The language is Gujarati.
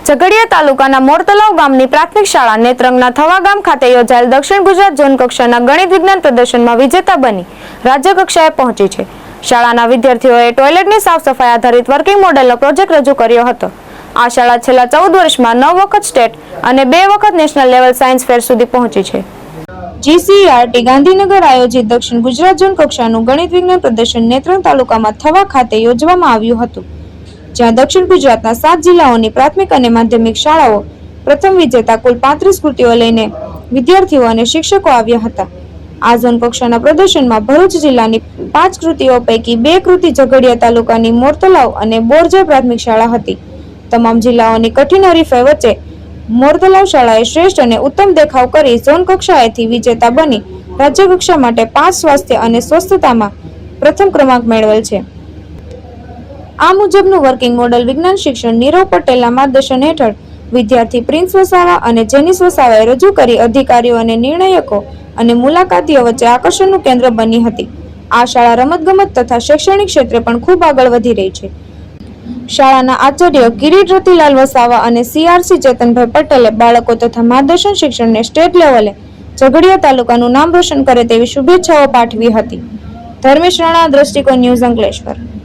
ઝઘડિયા તાલુકાના મોરતલાવ ગામની પ્રાથમિક શાળા નેત્રંગના થવા ગામ ખાતે યોજાયેલ દક્ષિણ ગુજરાત ઝોન કક્ષાના ગણિત વિજ્ઞાન પ્રદર્શનમાં વિજેતા બની રાજ્ય કક્ષાએ પહોંચી છે। શાળાના વિદ્યાર્થીઓએ ટોયલેટની સાફ સફાઈ આધારિત વર્કિંગ મોડેલનો પ્રોજેક્ટ રજૂ કર્યો હતો। આ શાળા છેલ્લા 14 વર્ષમાં 9 વખત સ્ટેટ અને 2 વખત નેશનલ લેવલ સાયન્સ ફેર સુધી પહોંચી છે। GCERT ગાંધીનગર આયોજિત દક્ષિણ ગુજરાત ઝોન કક્ષાનું ગણિત વિજ્ઞાન પ્રદર્શન નેત્રંગ તાલુકામાં થવા ખાતે યોજવામાં આવ્યું હતું, જ્યાં દક્ષિણ ગુજરાતના 7 જિલ્લાઓની પ્રાથમિક અને માધ્યમિક શાળાઓ પ્રથમ વિજેતા કુલ 35 કૃતિઓ લઈને વિદ્યાર્થીઓ અને શિક્ષકો આવ્યા હતા। આ ઝોન કક્ષાના પ્રદર્શનમાં ભરૂચ જિલ્લાની 5 કૃતિઓ પૈકી 2 કૃતિ ઝઘડિયા તાલુકાની મોરતલાવ અને બોરજા પ્રાથમિક શાળા હતી। તમામ જિલ્લાઓની કઠિન હરીફાઈ વચ્ચે મોરતલાવ શાળાએ શ્રેષ્ઠ અને ઉત્તમ દેખાવ કરી ઝોન કક્ષાએથી વિજેતા બની રાજ્ય કક્ષા માટે 5 સ્વાસ્થ્ય અને સ્વસ્થતામાં પ્રથમ ક્રમાંક મેળવેલ છે। આ મુજબનું વર્કિંગ મોડેલ વિજ્ઞાન શિક્ષણ નીરવ પટેલના માર્ગદર્શન હેઠળ વિદ્યાર્થી પ્રિન્સ વસાવા અને જેનિસ વસાવાએ રજૂ કરી અધિકારીઓ અને નિર્ણયકો અને મુલાકાતીઓ વચ્ચે આકર્ષણનું કેન્દ્ર બની હતી। આ શાળા રમતગમત તથા શૈક્ષણિક ક્ષેત્રે પણ ખૂબ આગળ વધી રહી છે। શાળાના આચાર્ય કિરીટ રતિલાલ વસાવા અને CRC ચેતનભાઈ પટેલે બાળકો તથા માર્ગદર્શન શિક્ષણને સ્ટેટ લેવલે ઝઘડિયા તાલુકાનું નામ રોશન કરે તેવી શુભેચ્છાઓ પાઠવી હતી। ધર્મેશ રાણા, દ્રષ્ટિકોણ ન્યૂઝ, અંકલેશ્વર।